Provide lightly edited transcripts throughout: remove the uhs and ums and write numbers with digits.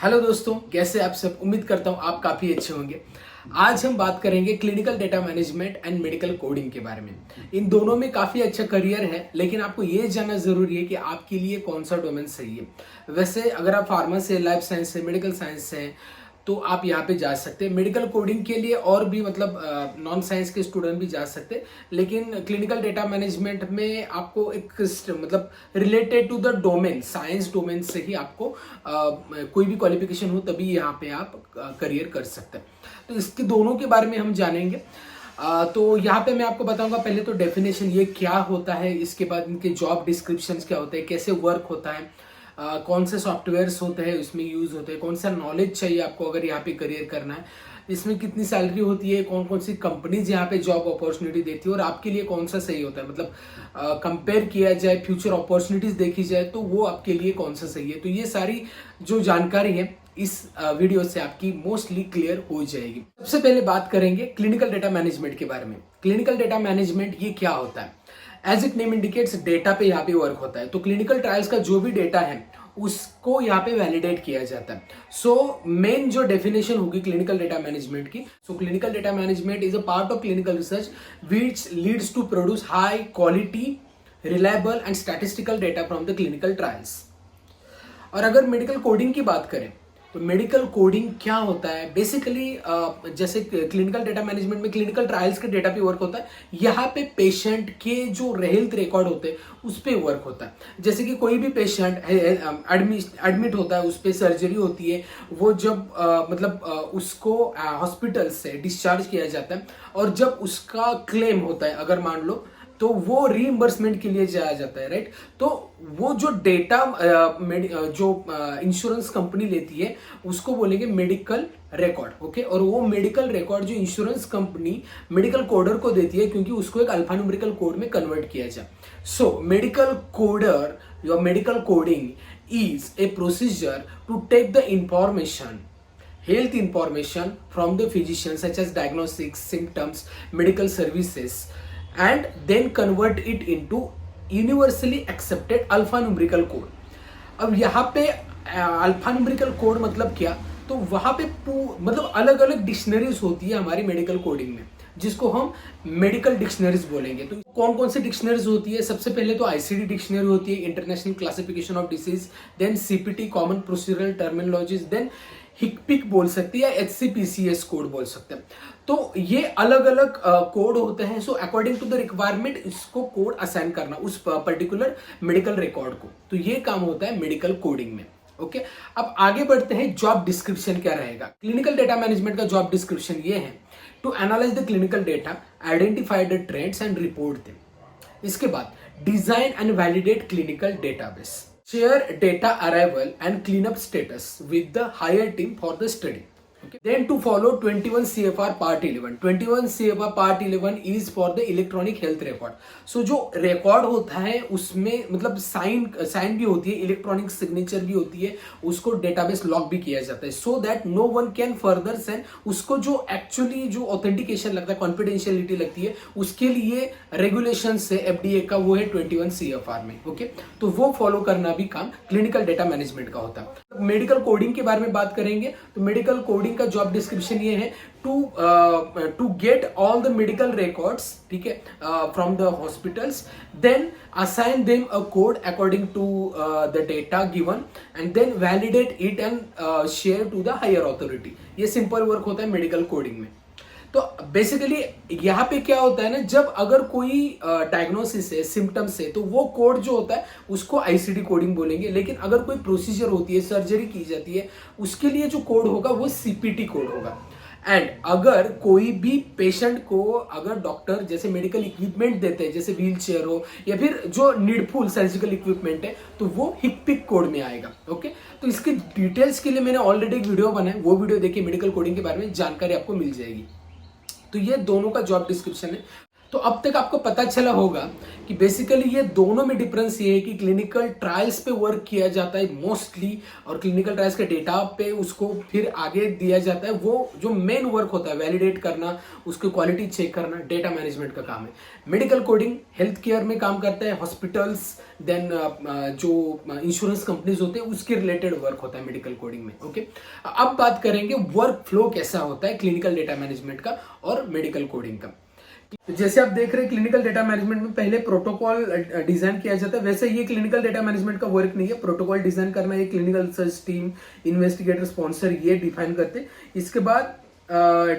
Hello दोस्तों, कैसे आप सब। उम्मीद करता हूँ आप काफ़ी अच्छे होंगे। आज हम बात करेंगे clinical data management and medical coding के बारे में। इन दोनों में काफ़ी अच्छा करियर है, लेकिन आपको ये जानना ज़रूरी है कि आपके लिए कौन सा डोमेन सही है। वैसे अगर आप फार्मा से, लाइफ साइंस से, मेडिकल साइंस से तो आप यहाँ पे जा सकते हैं। मेडिकल कोडिंग के लिए और भी नॉन साइंस के स्टूडेंट भी जा सकते हैं, लेकिन क्लिनिकल डेटा मैनेजमेंट में आपको एक related to the domain, science domain से ही आपको कोई भी क्वालिफिकेशन हो तभी यहाँ पे आप करियर कर सकते हैं। तो इसके दोनों के बारे में हम जानेंगे। तो यहाँ पे मैं आपको बताऊंगा पहले तो डेफिनेशन ये क्या होता है, इसके बाद इनके जॉब डिस्क्रिप्शन क्या होते हैं, कैसे वर्क होता है, कौन से सॉफ्टवेयर्स होते हैं इसमें यूज होते हैं, कौन सा नॉलेज चाहिए आपको अगर यहाँ पे करियर करना है, इसमें कितनी सैलरी होती है, कौन कौन सी कंपनीज यहाँ पे जॉब अपॉर्चुनिटी देती है और आपके लिए कौन सा सही होता है। कंपेयर किया जाए, फ्यूचर अपॉर्चुनिटीज देखी जाए तो वो आपके लिए कौन सा सही है। तो ये सारी जो जानकारी है इस वीडियो से आपकी मोस्टली क्लियर हो जाएगी। सबसे पहले बात करेंगे क्लिनिकल डेटा मैनेजमेंट के बारे में। क्लिनिकल डेटा मैनेजमेंट ये क्या होता है? As it name indicates, data पे यहाँ पे वर्क होता है। तो क्लिनिकल ट्रायल्स का जो भी डेटा है उसको यहाँ पे वैलिडेट किया जाता है। सो मेन जो डेफिनेशन होगी क्लिनिकल डेटा मैनेजमेंट की, so clinical data management is a part of clinical research which leads to produce high quality, reliable and statistical data from the clinical trials. और अगर medical coding की बात करें तो medical coding क्या होता है? बेसिकली जैसे क्लिनिकल डेटा मैनेजमेंट में क्लिनिकल ट्रायल्स के डेटा पे वर्क होता है, यहाँ पे पेशेंट के जो हेल्थ रिकॉर्ड होते हैं उस पे वर्क होता है। जैसे कि कोई भी पेशेंट एडमिट होता है, उस पर सर्जरी होती है, वो जब उसको हॉस्पिटल से डिस्चार्ज किया जाता है और जब उसका क्लेम होता है अगर मान लो, तो वो रीइंबर्समेंट के लिए जाया जाता है, राइट। तो वो जो डेटा जो इंश्योरेंस कंपनी लेती है उसको बोलेंगे मेडिकल रिकॉर्ड, ओके। और वो मेडिकल रिकॉर्ड जो इंश्योरेंस कंपनी मेडिकल कोडर को देती है, क्योंकि उसको एक अल्फान्यूमेरिकल कोड में कन्वर्ट किया जाए। सो मेडिकल कोडर या medical coding is a procedure to take the information, health information from the physician such as diagnostics, symptoms, medical services, and then convert it into universally accepted alphanumerical code। अब यहाँ पे अल्फान्यूमेरिकल code मतलब क्या? तो वहां पे अलग अलग डिक्शनरीज होती है हमारी मेडिकल कोडिंग में, जिसको हम मेडिकल डिक्शनरीज बोलेंगे। तो कौन कौन सी डिक्शनरीज होती है? सबसे पहले तो आईसीडी डिक्शनरी होती है, international classification of disease, then CPT, common procedural terminologies, then हिकपिक बोल सकते हैं या एचसीपीसीएस कोड बोल सकते हैं। तो ये अलग अलग कोड होते हैं। So according to the requirement इसको कोड असाइन करना उस पर्टिकुलर मेडिकल रिकॉर्ड को, तो ये काम होता है मेडिकल कोडिंग में, ओके। अब आगे बढ़ते हैं, जॉब डिस्क्रिप्शन क्या रहेगा। क्लिनिकल डेटा मैनेजमेंट का जॉब डिस्क्रिप्शन ये है: to analyze the clinical data, identify the trends and report them. इसके बाद design and validate clinical database, share data arrival and cleanup status with the higher team for the study. Okay. Then to follow 21 CFR Part 11. 21 CFR Part 11 is for the electronic health record. So जो record होता है उसमें sign भी होती है, electronic signature भी होती है, उसको डेटाबेस लॉक भी किया जाता है, so that no one can further send. उसको जो एक्चुअली जो ऑथेंटिकेशन लगता है, कॉन्फिडेंशियलिटी लगती है, उसके लिए रेगुलेशन है एफडीए का, वो है 21 CFR में, ओके। तो वो फॉलो करना भी काम क्लिनिकल डेटा मैनेजमेट का होता है। मेडिकल कोडिंग के बारे में बात करेंगे तो मेडिकल कोडिंग का जॉब डिस्क्रिप्शन ये है: to get all the medical records, ठीक है, from the hospitals, then assign them a code according to the data given, and then validate it and share to the higher authority. ये simple work होता है medical coding में। तो basically यहाँ पे क्या होता है ना, जब अगर कोई डायग्नोसिस है, सिम्टम्स है, तो वो कोड जो होता है उसको आईसीडी कोडिंग बोलेंगे। लेकिन अगर कोई प्रोसीजर होती है, सर्जरी की जाती है, उसके लिए जो कोड होगा वो सीपीटी कोड होगा। एंड अगर कोई भी पेशेंट को अगर डॉक्टर जैसे मेडिकल इक्विपमेंट देते हैं, जैसे व्हील चेयर हो या फिर जो नीडफुल सर्जिकल इक्विपमेंट है, तो वो हिकपिक कोड में आएगा, ओके। तो इसके डिटेल्स के लिए मैंने ऑलरेडी एक वीडियो बनाया, वो वीडियो देखिए, मेडिकल कोडिंग के बारे में जानकारी आपको मिल जाएगी। तो ये दोनों का जॉब डिस्क्रिप्शन है। तो अब तक आपको पता चला होगा कि बेसिकली ये दोनों में डिफरेंस ये है कि क्लिनिकल ट्रायल्स पे वर्क किया जाता है मोस्टली, और क्लिनिकल ट्रायल्स के डेटा पे उसको फिर आगे दिया जाता है। वो जो मेन वर्क होता है वैलिडेट करना, उसकी क्वालिटी चेक करना, डेटा मैनेजमेंट का काम है। मेडिकल कोडिंग हेल्थ केयर में काम करता है, हॉस्पिटल्स, देन जो इंश्योरेंस कंपनीज होते हैं उसके रिलेटेड वर्क होता है मेडिकल कोडिंग में। ओके, अब बात करेंगे वर्क फ्लो कैसा होता है क्लिनिकल डेटा मैनेजमेंट का और मेडिकल कोडिंग का। जैसे आप देख रहे हैं क्लिनिकल डेटा मैनेजमेंट में पहले प्रोटोकॉल डिजाइन किया जाता है, वैसे ये क्लिनिकल डेटा मैनेजमेंट का वर्क नहीं है। प्रोटोकॉल डिजाइन करना ये clinical research team, investigator, sponsor ये डिफाइन करते हैं। इसके बाद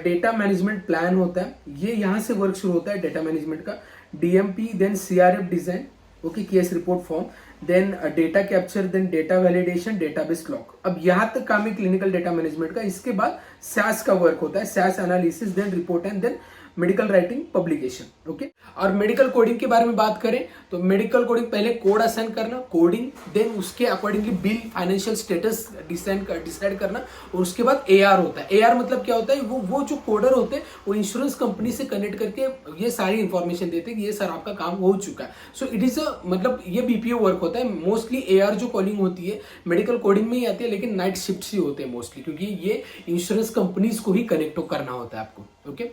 डेटा मैनेजमेंट प्लान होता है, ये यहाँ से वर्क शुरू होता है डेटा मैनेजमेंट का। DMP, then CRF design, okay, case report form, then data capture, then data validation, database lock. अब यहाँ तक काम है क्लिनिकल डेटा मैनेजमेंट का। इसके बाद सैस का वर्क होता है, SAS analysis, then report and then medical writing publication. Okay, और मेडिकल कोडिंग के बारे में बात करें तो मेडिकल कोडिंग पहले कोड असाइन करना, कोडिंग, देन उसके accordingly bill, financial status decide करना, और उसके बाद एआर होता है। एआर मतलब क्या होता है, वो जो कोडर होते हैं वो इंश्योरेंस कंपनी से कनेक्ट करके ये सारी इंफॉर्मेशन देते हैं कि ये सर आपका काम हो चुका है। सो इट इज मतलब ये बीपीओ वर्क होता है। मोस्टली एआर जो कॉलिंग होती है मेडिकल कोडिंग में ही आती है, लेकिन नाइट शिफ्ट ही होते हैं मोस्टली, क्योंकि ये इंश्योरेंस कंपनीज को ही कनेक्ट करना होता है आपको। ओके,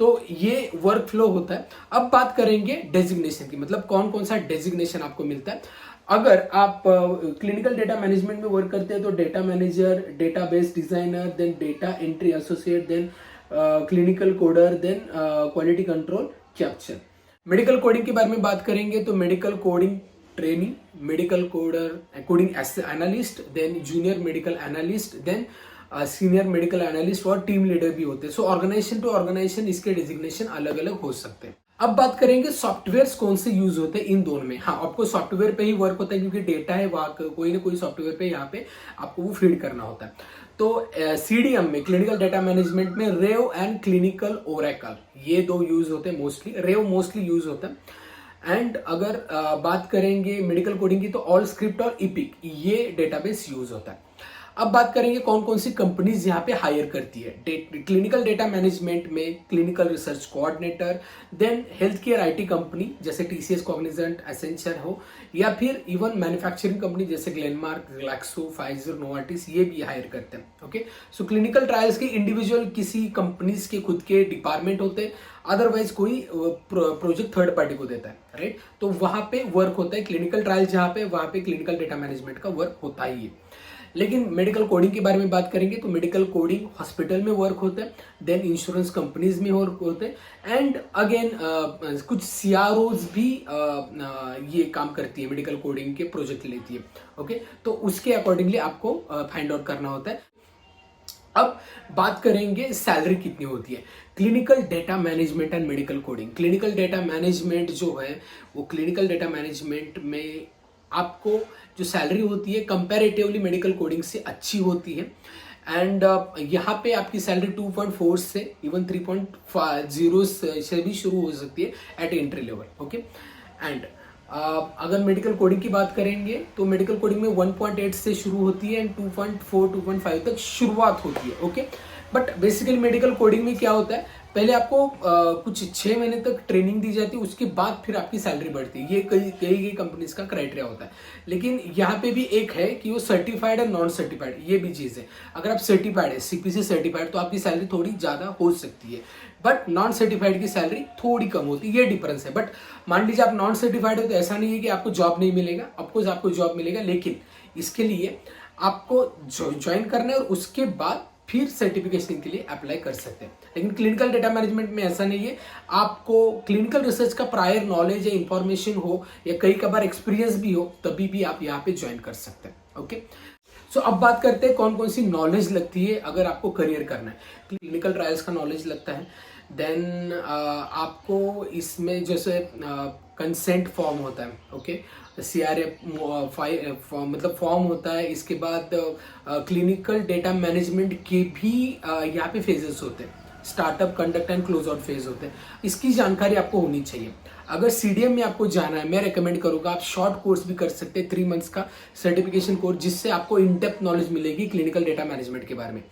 तो ये वर्क फ्लो होता है। अब बात करेंगे डेजिग्नेशन की, मतलब कौन कौन सा डेजिग्नेशन आपको मिलता है। अगर आप क्लिनिकल डेटा मैनेजमेंट में वर्क करते हैं तो data manager, database designer, then data entry associate, then clinical coder, then quality control capture. Medical coding के बारे में बात करेंगे तो medical coding training, medical coder, coding analyst, then junior medical analyst, then senior medical analyst और team leader भी होते हैं। सो ऑर्गेनाइजेशन टू ऑर्गेनाइजेशन इसके डिजिग्नेशन अलग अलग हो सकते हैं। अब बात करेंगे सॉफ्टवेयर कौन से यूज होते हैं इन दोनों में। हाँ, आपको सॉफ्टवेयर पे ही वर्क होता है क्योंकि डेटा है वहां, कोई ना कोई सॉफ्टवेयर पे यहाँ पे आपको वो फीड करना होता है। तो सीडीएम में, क्लिनिकल डेटा मैनेजमेंट में, रेव एंड क्लिनिकल ओरेकल, ये दो यूज होते हैं मोस्टली। रेव मोस्टली यूज होता है। एंड अगर बात करेंगे मेडिकल कोडिंग की तो ऑल स्क्रिप्ट और इपिक, ये डेटाबेस यूज होता है। अब बात करेंगे कौन कौन सी कंपनीज यहाँ पे हायर करती है क्लिनिकल डेटा मैनेजमेंट में। Clinical research coordinator, then health care IT company जैसे टीसीएस, कॉग्निजेंट, एसेंचर हो, या फिर इवन मैन्युफैक्चरिंग कंपनी जैसे ग्लेनमार्क, ग्लैक्सो, फाइजर, नोवार्टिस, ये भी हायर करते हैं। ओके, सो क्लिनिकल ट्रायल्स के इंडिविजुअल किसी कंपनीज के खुद के डिपार्टमेंट होते हैं, अदरवाइज कोई प्रोजेक्ट थर्ड पार्टी को देता है, राइट। तो वहां पे वर्क होता है क्लिनिकल ट्रायल, जहां पे वहां पे क्लिनिकल डेटा मैनेजमेंट का वर्क होता ही है। लेकिन मेडिकल कोडिंग के बारे में बात करेंगे तो मेडिकल कोडिंग हॉस्पिटल में वर्क होता है, देन इंश्योरेंस कंपनीज में वर्क होते हैं, एंड अगेन कुछ सीआरओज भी ये काम करती है, मेडिकल कोडिंग के प्रोजेक्ट लेती है। ओके, तो उसके अकॉर्डिंगली आपको फाइंड आउट करना होता है। अब बात करेंगे सैलरी कितनी होती है clinical data management and medical coding. Clinical data management जो है वो क्लिनिकल डेटा मैनेजमेंट में आपको जो सैलरी होती है कंपैरेटिवली मेडिकल कोडिंग से अच्छी होती है। एंड यहाँ पे आपकी सैलरी 2.4 से इवन 3.0 से भी शुरू हो सकती है eight entry level. Okay, and अगर मेडिकल कोडिंग की बात करेंगे तो मेडिकल कोडिंग में 1.8 से शुरू होती है एंड 2.4 2.5 तक शुरुआत होती है। Okay, but basically medical coding में क्या होता है, पहले आपको कुछ 6 महीने तक ट्रेनिंग दी जाती है, उसके बाद फिर आपकी सैलरी बढ़ती है। ये कई कंपनीज का क्राइटेरिया होता है। लेकिन यहाँ पे भी एक है कि वो सर्टिफाइड और नॉन सर्टिफाइड, ये भी चीज़ है। अगर आप सर्टिफाइड है, सीपीसी सर्टिफाइड, तो आपकी सैलरी थोड़ी ज़्यादा हो सकती है, बट नॉन सर्टिफाइड की सैलरी थोड़ी कम होती है, ये डिफरेंस है। बट मान लीजिए आप नॉन सर्टिफाइड हो तो ऐसा नहीं है कि आपको जॉब नहीं मिलेगा, ऑफकोर्स आपको जॉब मिलेगा, लेकिन इसके लिए आपको ज्वाइन करना है और उसके बाद फिर सर्टिफिकेशन के लिए अप्लाई कर सकते हैं। लेकिन क्लिनिकल डेटा मैनेजमेंट में ऐसा नहीं है, आपको क्लिनिकल रिसर्च का प्रायर नॉलेज या इंफॉर्मेशन हो या कई बार एक्सपीरियंस भी हो, तभी भी आप यहाँ पे ज्वाइन कर सकते हैं। ओके, सो अब बात करते हैं कौन कौन सी नॉलेज लगती है अगर आपको करियर करना है। क्लिनिकल ट्रायल्स का नॉलेज लगता है, देन आपको इसमें जैसे कंसेंट फॉर्म होता है, ओके, सीआरएफ मतलब फॉर्म होता है। इसके बाद क्लिनिकल डेटा मैनेजमेंट के भी यहाँ पे फेजेस होते हैं, startup, conduct and close out phase होते हैं। इसकी जानकारी आपको होनी चाहिए। अगर सीडीएम में आपको जाना है, मैं रेकमेंड करूंगा आप शॉर्ट कोर्स भी कर सकते हैं, 3 मंथ्स का सर्टिफिकेशन कोर्स, जिससे आपको इन डेप्थ नॉलेज मिलेगी क्लिनिकल डेटा मैनेजमेंट के बारे में।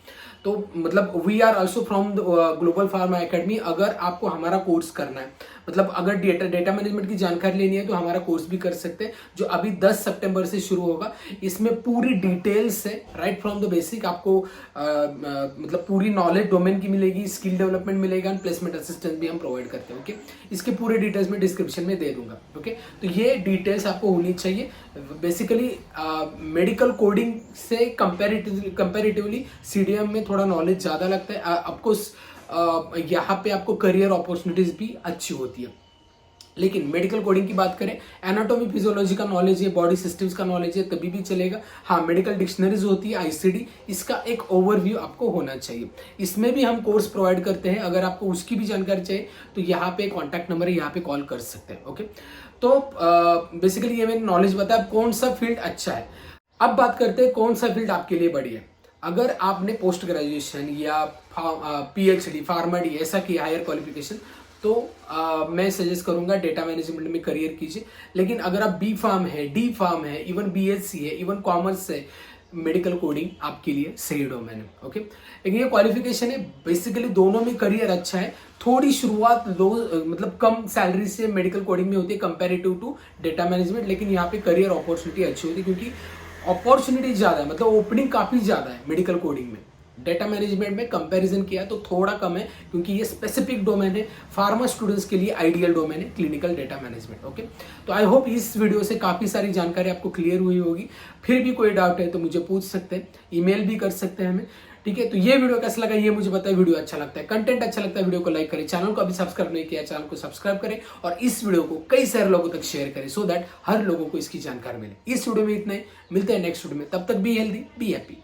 तो मतलब we are also from Global Pharma Academy. अगर आपको हमारा कोर्स करना है, मतलब अगर डेटा मैनेजमेंट की जानकारी लेनी है तो हमारा कोर्स भी कर सकते हैं, जो अभी 10 सितंबर से शुरू होगा। इसमें पूरी डिटेल्स है, राइट फ्रॉम द बेसिक आपको मतलब पूरी नॉलेज डोमेन की मिलेगी, स्किल डेवलपमेंट मिलेगा, प्लेसमेंट असिस्टेंस भी हम प्रोवाइड करते हैं। ओके, इसके पूरे डिटेल्स में डिस्क्रिप्शन में दे दूंगा। ओके, तो ये डिटेल्स आपको होनी चाहिए। बेसिकली मेडिकल कोडिंग से कंपेरेटिवली सीडीएम में थोड़ा नॉलेज ज़्यादा लगता है आपको। यहाँ पे आपको करियर अपॉर्चुनिटीज भी अच्छी होती है। लेकिन मेडिकल कोडिंग की बात करें, एनाटॉमी फिजियोलॉजी का नॉलेज है, बॉडी सिस्टम्स का नॉलेज है, तभी भी चलेगा। हाँ, मेडिकल डिक्शनरीज होती है, आईसीडी, इसका एक ओवरव्यू आपको होना चाहिए। इसमें भी हम कोर्स प्रोवाइड करते हैं, अगर आपको उसकी भी जानकारी चाहिए तो यहाँ पे कॉन्टैक्ट नंबर है, यहाँ पे कॉल कर सकते हैं। ओके, तो बेसिकली ये मैंने नॉलेज बताया कौन सा फील्ड अच्छा है। अब बात करते हैं कौन सा फील्ड आपके लिए बढ़िया है। अगर आपने पोस्ट ग्रेजुएशन या पीएचडी, फार्मा डी ऐसा किया, हायर क्वालिफिकेशन, तो मैं सजेस्ट करूंगा डेटा मैनेजमेंट में करियर कीजिए। लेकिन अगर आप बी फार्म है, डी फार्म है, इवन बीएससी है, इवन कॉमर्स है, मेडिकल कोडिंग आपके लिए सही डोमेन है। ओके, लेकिन ये क्वालिफिकेशन है, बेसिकली दोनों में करियर अच्छा है। थोड़ी शुरुआत लो, मतलब कम सैलरी से मेडिकल कोडिंग में होती है कंपेरेटिव टू डेटा मैनेजमेंट, लेकिन यहाँ पे करियर अपॉर्चुनिटी अच्छी होती है, क्योंकि अपॉर्चुनिटी ज़्यादा है, मतलब ओपनिंग काफ़ी ज़्यादा है मेडिकल कोडिंग में। डेटा मैनेजमेंट में कंपैरिजन किया तो थोड़ा कम है, क्योंकि ये स्पेसिफिक डोमेन है, फार्मा स्टूडेंट्स के लिए आइडियल डोमेन है क्लिनिकल डेटा मैनेजमेंट। ओके, तो आई होप इस वीडियो से काफ़ी सारी जानकारी आपको क्लियर हुई होगी। फिर भी कोई डाउट है तो मुझे पूछ सकते हैं, ईमेल भी कर सकते हैं हमें। ठीक है, तो ये वीडियो कैसा लगा ये मुझे बताएं। वीडियो अच्छा लगता है, कंटेंट अच्छा लगता है, वीडियो को लाइक करें, चैनल को अभी सब्सक्राइब नहीं किया चैनल को सब्सक्राइब करें, और इस वीडियो को कई सारे लोगों तक शेयर करें, सो दैट हर लोगों को इसकी जानकारी मिले। इस वीडियो में इतना ही, मिलते हैं नेक्स्ट वीडियो में, तब तक बी हेल्दी, बी हैप्पी।